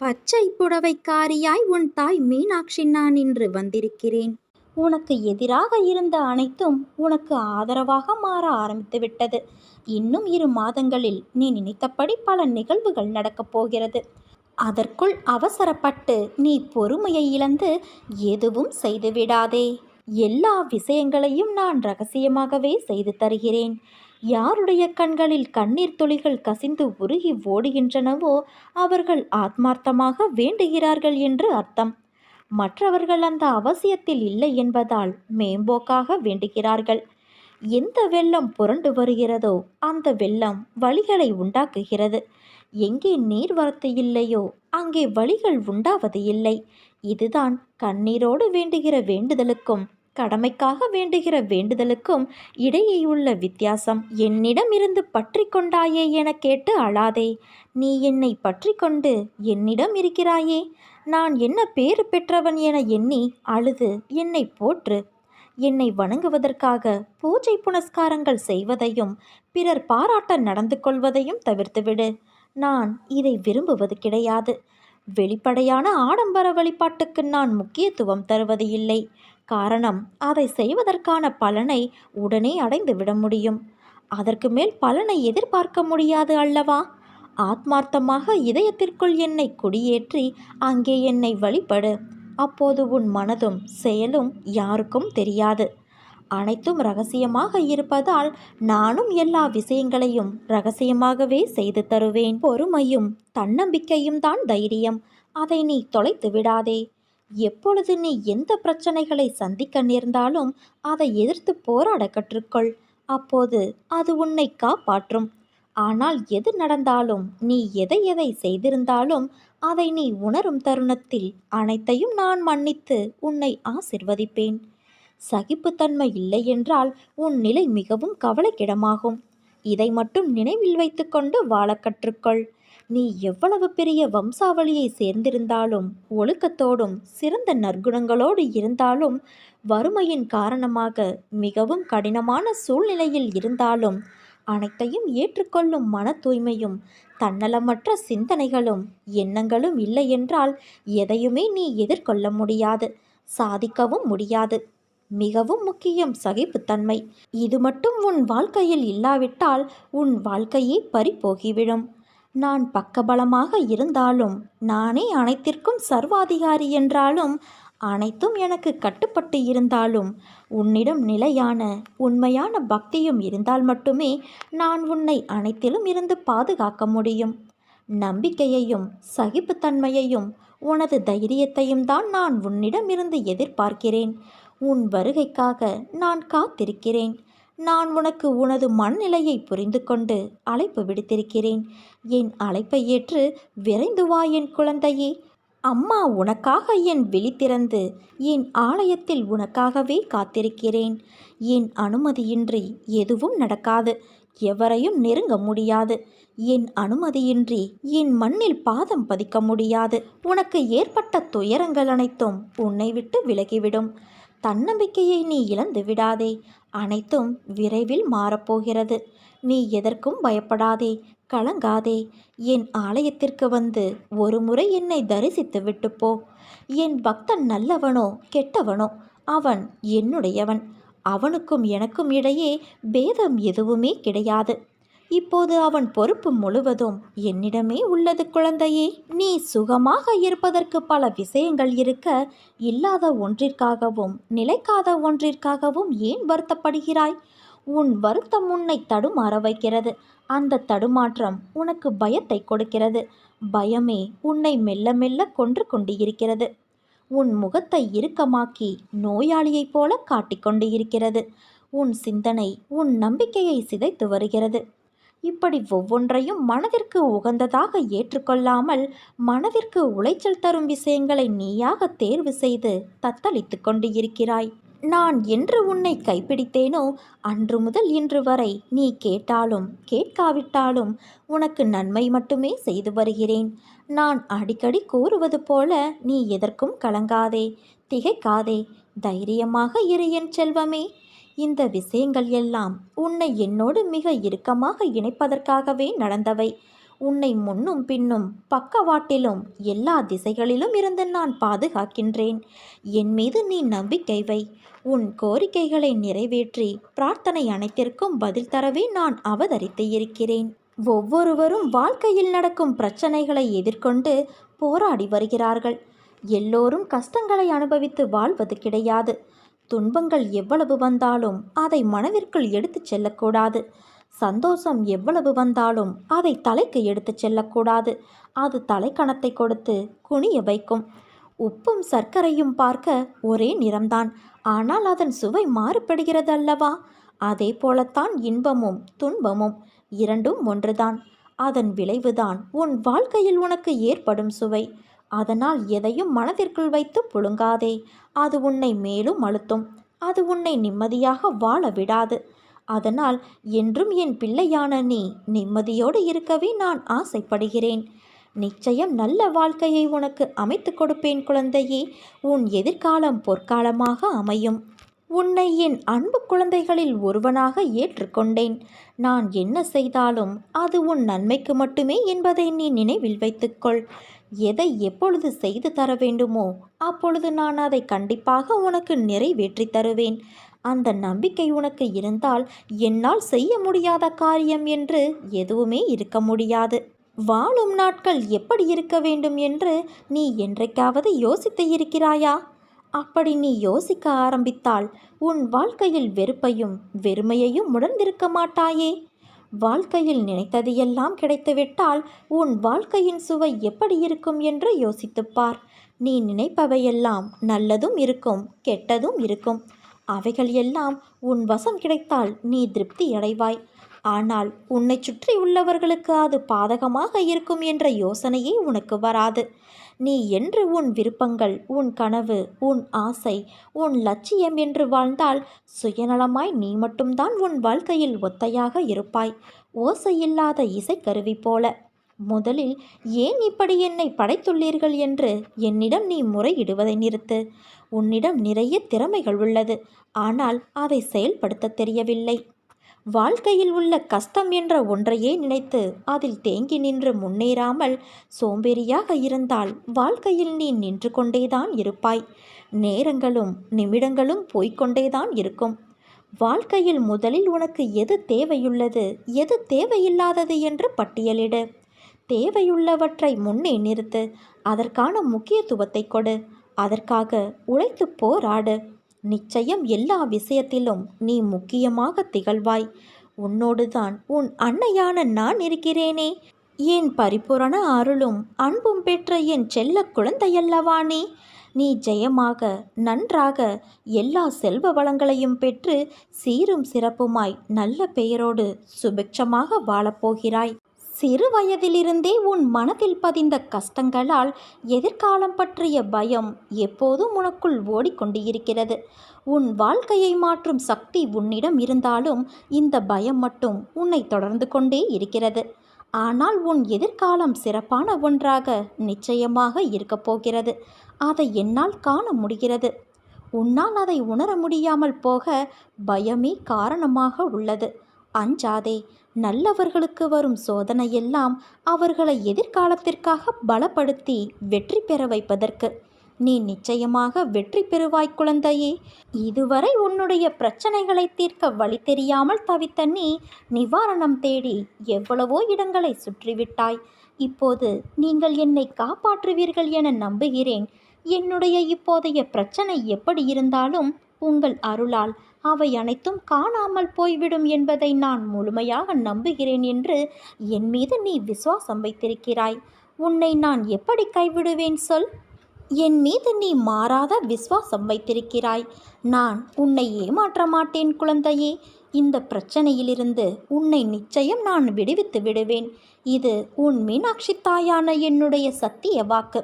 பச்சை புடவைக்காரியாய் உன் தாய் மீனாட்சி நான் இன்று வந்திருக்கிறேன். உனக்கு எதிராக இருந்த அனைத்தும் உனக்கு ஆதரவாக மாற ஆரம்பித்து விட்டது. இன்னும் 2 மாதங்களில் நீ நினைத்தபடி பல நிகழ்வுகள் நடக்கப் போகிறது. அதற்குள் அவசரப்பட்டு நீ பொறுமையை இழந்து எதுவும் செய்துவிடாதே. எல்லா விஷயங்களையும் நான் ரகசியமாகவே செய்து தருகிறேன். யாருடைய கண்களில் கண்ணீர் துளிகள் கசிந்து உருகி ஓடுகின்றனவோ அவர்கள் ஆத்மார்த்தமாக வேண்டுகிறார்கள் என்று அர்த்தம். மற்றவர்கள் அந்த அவசியத்தில் இல்லை என்பதால் மேம்போக்காக வேண்டுகிறார்கள். எந்த வெள்ளம் புரண்டு வருகிறதோ அந்த வெள்ளம் வழிகளை உண்டாக்குகிறது. எங்கே நீர்வரத்து இல்லையோ அங்கே வழிகள் உண்டாவது இல்லை. இதுதான் கண்ணீரோடு வேண்டுகிற வேண்டுதலுக்கும் கடமைக்காக வேண்டுகிற வேண்டுதலுக்கும் இடையேயுள்ள வித்தியாசம். என்னிடம் இருந்து பற்றி கொண்டாயே என கேட்டு அழாதே. நீ என்னை பற்றி கொண்டு என்னிடம் இருக்கிறாயே, நான் என்ன பேறு பெற்றவன் என எண்ணி அழுது என்னை போற்று. என்னை வணங்குவதற்காக பூஜை புனஸ்காரங்கள் செய்வதையும் பிறர் பாராட்ட நடந்து கொள்வதையும் தவிர்த்துவிடு. நான் இதை விரும்புவது கிடையாது. வெளிப்படையான ஆடம்பர வழிபாட்டுக்கு நான் முக்கியத்துவம் தருவது இல்லை. காரணம், அதை செய்வதற்கான பலனை உடனே அடைந்து விட முடியும். அதற்கு மேல் பலனை எதிர்பார்க்க முடியாது அல்லவா? ஆத்மார்த்தமாக இதயத்திற்குள் என்னை குடியேற்றி அங்கே என்னை வழிபடு. அப்போது உன் மனதும் செயலும் யாருக்கும் தெரியாது. அனைத்தும் ரகசியமாக இருப்பதால் நானும் எல்லா விஷயங்களையும் ரகசியமாகவே செய்து தருவேன். பொறுமையும் தன்னம்பிக்கையும் தான் தைரியம். அதை நீ தொலைத்து விடாதே. எப்பொழுது நீ எந்த பிரச்சனைகளை சந்திக்க நேர்ந்தாலும் அதை எதிர்த்து போராட கற்றுக்கொள். அப்போது அது உன்னை காப்பாற்றும். ஆனால் எது நடந்தாலும், நீ எதை எதை செய்திருந்தாலும் அதை நீ உணரும் தருணத்தில் அனைத்தையும் நான் மன்னித்து உன்னை ஆசிர்வதிப்பேன். சகிப்புத்தன்மை இல்லை என்றால் உன் நிலை மிகவும் கவலைக்கிடமாகும். இதை மட்டும் நினைவில் வைத்துக்கொண்டு வாழ கற்றுக்கொள். நீ எவ்வளவு பெரிய வம்சாவளியை சேர்ந்திருந்தாலும், ஒழுக்கத்தோடும் சிறந்த நற்குணங்களோடு இருந்தாலும், வறுமையின் காரணமாக மிகவும் கடினமான சூழ்நிலையில் இருந்தாலும், அனைத்தையும் ஏற்றுக்கொள்ளும் மன தூய்மையும் தன்னலமற்ற சிந்தனைகளும் எண்ணங்களும் இல்லை என்றால் எதையுமே நீ எதிர்கொள்ள முடியாது, சாதிக்கவும் முடியாது. மிகவும் முக்கியம் சகிப்புத்தன்மை. இது மட்டும் உன் வாழ்க்கையில் இல்லாவிட்டால் உன் வாழ்க்கையே பறிபோகிவிடும். நான் பக்கபலமாக இருந்தாலும், நானே அனைத்திற்கும் சர்வாதிகாரி என்றாலும், அனைத்தும் எனக்கு கட்டுப்பட்டு இருந்தாலும், உன்னிடம் நிலையான உண்மையான பக்தியும் இருந்தால் மட்டுமே நான் உன்னை அனைத்திலும் இருந்து பாதுகாக்க முடியும். நம்பிக்கையையும் சகிப்புத்தன்மையையும் உனது தைரியத்தையும் தான் நான் உன்னிடமிருந்து எதிர்பார்க்கிறேன். உன் வருகைக்காக நான் காத்திருக்கிறேன். நான் உனக்கு உனது மனநிலையை புரிந்து கொண்டு அழைப்பு விடுத்திருக்கிறேன். என் அழைப்பை ஏற்று விரைந்து வா என் குழந்தையே. அம்மா உனக்காக என் விழி திறந்து என் ஆலயத்தில் உனக்காகவே காத்திருக்கிறேன். என் அனுமதியின்றி எதுவும் நடக்காது. எவரையும் நெருங்க முடியாது. என் அனுமதியின்றி என் மண்ணில் பாதம் பதிக்க முடியாது. உனக்கு ஏற்பட்ட துயரங்கள் அனைத்தும் உன்னை விட்டு விலகிவிடும். தன்னம்பிக்கையை நீ இழந்து விடாதே. அனைத்தும் விரைவில் மாறப்போகிறது. நீ எதற்கும் பயப்படாதே, கலங்காதே. என் ஆலயத்திற்கு வந்து ஒரு முறை என்னை தரிசித்து விட்டு போ. என் பக்தன் நல்லவனோ கெட்டவனோ அவன் என்னுடையவன். அவனுக்கும் எனக்கும் இடையே பேதம் எதுவுமே கிடையாது. இப்போது அவன் பொறுப்பு முழுவதும் என்னிடமே உள்ளது குழந்தையே. நீ சுகமாக இருப்பதற்கு பல விஷயங்கள் இருக்க, இல்லாத ஒன்றிற்காகவும் நிலைக்காத ஒன்றிற்காகவும் ஏன் வருத்தப்படுகிறாய்? உன் வருத்தம் உன்னை தடுமாற வைக்கிறது. அந்த தடுமாற்றம் உனக்கு பயத்தை கொடுக்கிறது. பயமே உன்னை மெல்ல மெல்ல கொன்று கொண்டு இருக்கிறது. உன் முகத்தை இறுக்கமாக்கி நோயாளியைப் போல காட்டிக்கொண்டு இருக்கிறது. உன் சிந்தனை உன் நம்பிக்கையை சிதைத்து வருகிறது. இப்படி ஒவ்வொன்றையும் மனதிற்கு உகந்ததாக ஏற்றுக்கொள்ளாமல் மனதிற்கு உளைச்சல் தரும் விஷயங்களை நீயாக தேர்வு செய்து தத்தளித்து கொண்டு இருக்கிறாய். நான் என்று உன்னை கைப்பிடித்தேனோ அன்று முதல் இன்று வரை நீ கேட்டாலும் கேட்காவிட்டாலும் உனக்கு நன்மை மட்டுமே செய்து வருகிறேன். நான் அடிக்கடி கூறுவது போல நீ எதற்கும் கலங்காதே, திகைக்காதே, தைரியமாக இரு என் செல்வமே. இந்த விஷயங்கள் எல்லாம் உன்னை என்னோடு மிக இறுக்கமாக இணைப்பதற்காகவே நடந்தவை. உன்னை முன்னும் பின்னும் பக்கவாட்டிலும் எல்லா திசைகளிலும் இருந்து நான் பாதுகாக்கின்றேன். என் மீது நீ நம்பிக்கை வை. உன் கோரிக்கைகளை நிறைவேற்றி பிரார்த்தனை அனைத்திற்கும் பதில் தரவே நான் அவதரித்து இருக்கிறேன். ஒவ்வொருவரும் வாழ்க்கையில் நடக்கும் பிரச்சனைகளை எதிர்கொண்டு போராடி வருகிறார்கள். எல்லோரும் கஷ்டங்களை அனுபவித்து வாழ்வது கிடையாது. துன்பங்கள் எவ்வளவு வந்தாலும் அதை மனதிற்குள் எடுத்துச் செல்லக்கூடாது. சந்தோஷம் எவ்வளவு வந்தாலும் அதை தலைக்கு எடுத்துச் செல்லக்கூடாது. அது தலைக்கணத்தை கொடுத்து குனிய வைக்கும். உப்பும் சர்க்கரையும் பார்க்க ஒரே நிறம்தான், ஆனால் அதன் சுவை மாறுபடுகிறது அல்லவா? அதே போலத்தான் இன்பமும் துன்பமும் இரண்டும் ஒன்றுதான். அதன் விளைவுதான் உன் வாழ்க்கையில் உனக்கு ஏற்படும் சுவை. அதனால் எதையும் மனதிற்குள் வைத்து புழுங்காதே. அது உன்னை மேலும் அழுத்தும். அது உன்னை நிம்மதியாக வாழ விடாது. அதனால் என்றும் என் பிள்ளையான நீ நிம்மதியோடு இருக்கவே நான் ஆசைப்படுகிறேன். நிச்சயம் நல்ல வாழ்க்கையை உனக்கு அமைத்து கொடுப்பேன் குழந்தையே. உன் எதிர்காலம் பொற்காலமாக அமையும். உன்னை என் அன்பு குழந்தைகளில் ஒருவனாக ஏற்றுக்கொண்டேன். நான் என்ன செய்தாலும் அது உன் நன்மைக்கு மட்டுமே என்பதை நீ நினைவில் வைத்துக்கொள். எதை எப்பொழுது செய்து தர வேண்டுமோ அப்பொழுது நான் அதை கண்டிப்பாக உனக்கு நிறைவேற்றி தருவேன். அந்த நம்பிக்கை உனக்கு இருந்தால் என்னால் செய்ய முடியாத காரியம் என்று எதுவுமே இருக்க முடியாது. வாழும் நாட்கள் எப்படி இருக்க வேண்டும் என்று நீ என்றைக்காவது யோசித்து இருக்கிறாயா? அப்படி நீ யோசிக்க ஆரம்பித்தால் உன் வாழ்க்கையில் வெறுப்பையும் வெறுமையையும் உணர்ந்திருக்க மாட்டாயே. வாழ்க்கையில் நினைத்தது எல்லாம் கிடைத்துவிட்டால் உன் வாழ்க்கையின் சுவை எப்படி இருக்கும் என்று யோசித்துப்பார். நீ நினைப்பவையெல்லாம் நல்லதும் இருக்கும், கெட்டதும் இருக்கும். அவைகள் எல்லாம் உன் வசம் கிடைத்தால் நீ திருப்தி அடைவாய். ஆனால் உன்னை சுற்றி உள்ளவர்களுக்கு அது பாதகமாக இருக்கும் என்ற யோசனையே உனக்கு வராது. நீ என்று உன் விருப்பங்கள், உன் கனவு, உன் ஆசை, உன் லட்சியம் என்று வாழ்ந்தால் சுயநலமாய் நீ மட்டும்தான் உன் வாழ்க்கையில் ஒத்தையாக இருப்பாய், ஓசையில்லாத இசைக்கருவி போல. முதலில் ஏன் இப்படி என்னை படைத்துள்ளீர்கள் என்று என்னிடம் நீ முறையிடுவதை நிறுத்து. உன்னிடம் நிறைய திறமைகள் உள்ளது, ஆனால் அதை செயல்படுத்த தெரியவில்லை. வாழ்க்கையில் உள்ள கஷ்டம் என்ற ஒன்றையே நினைத்து அதில் தேங்கி நின்று முன்னேறாமல் சோம்பேறியாக இருந்தால் வாழ்க்கையில் நீ நின்று கொண்டேதான் இருப்பாய். நேரங்களும் நிமிடங்களும் போய்கொண்டேதான் இருக்கும். வாழ்க்கையில் முதலில் உனக்கு எது தேவையுள்ளது, எது தேவையில்லாதது என்று பட்டியலிடு. தேவையுள்ளவற்றை முன்னே நிறுத்து. அதற்கான முக்கியத்துவத்தை கொடு. அதற்காக உழைத்து போராடு. நிச்சயம் எல்லா விஷயத்திலும் நீ முக்கியமாக திகழ்வாய். உன்னோடுதான் உன் அன்னையான நான் இருக்கிறேனே. என் பரிபூரண அருளும் அன்பும் பெற்ற என் செல்ல குழந்தையல்லவா நீ. நீ ஜெயமாக நன்றாக எல்லா செல்வ வளங்களையும் பெற்று சீரும் சிறப்புமாய் நல்ல பெயரோடு சுபிட்சமாக வாழப்போகிறாய். சிறு வயதிலிருந்தே உன் மனதில் பதிந்த கஷ்டங்களால் எதிர்காலம் பற்றிய பயம் எப்போதும் உனக்குள் ஓடிக்கொண்டு இருக்கிறது. உன் வாழ்க்கையை மாற்றும் சக்தி உன்னிடம் இருந்தாலும் இந்த பயம் மட்டும் உன்னை தொடர்ந்து கொண்டே இருக்கிறது. ஆனால் உன் எதிர்காலம் சிறப்பான ஒன்றாக நிச்சயமாக இருக்கப் போகிறது. அதை என்னால் காண முடிகிறது. உன்னால் அதை உணர முடியாமல் போக பயமே காரணமாக உள்ளது. அஞ்சாதே. நல்லவர்களுக்கு வரும் சோதனையெல்லாம் அவர்களை எதிர்காலத்திற்காக பலப்படுத்தி வெற்றி பெற வைப்பதற்கு. நீ நிச்சயமாக வெற்றி பெறுவாய் குழந்தையே. இதுவரை உன்னுடைய பிரச்சனைகளை தீர்க்க வழி தெரியாமல் தவித்த நீ நிவாரணம் தேடி எவ்வளவோ இடங்களை சுற்றிவிட்டாய். இப்போது நீங்கள் என்னை காப்பாற்றுவீர்கள் என நம்புகிறேன். என்னுடைய இப்போதைய பிரச்சனை எப்படி இருந்தாலும் உங்கள் அருளால் அவை அனைத்தும் காணாமல் போய்விடும் என்பதை நான் முழுமையாக நம்புகிறேன் என்று என் மீது நீ விசுவாசம் வைத்திருக்கிறாய். உன்னை நான் எப்படி கைவிடுவேன் சொல்? என் மீது நீ மாறாத விசுவாசம் வைத்திருக்கிறாய். நான் உன்னை ஏமாற்ற மாட்டேன் குழந்தையே. இந்த பிரச்சனையிலிருந்து உன்னை நிச்சயம் நான் விடுவித்து விடுவேன். இது உன் மீனாட்சி தாயான என்னுடைய சத்திய வாக்கு.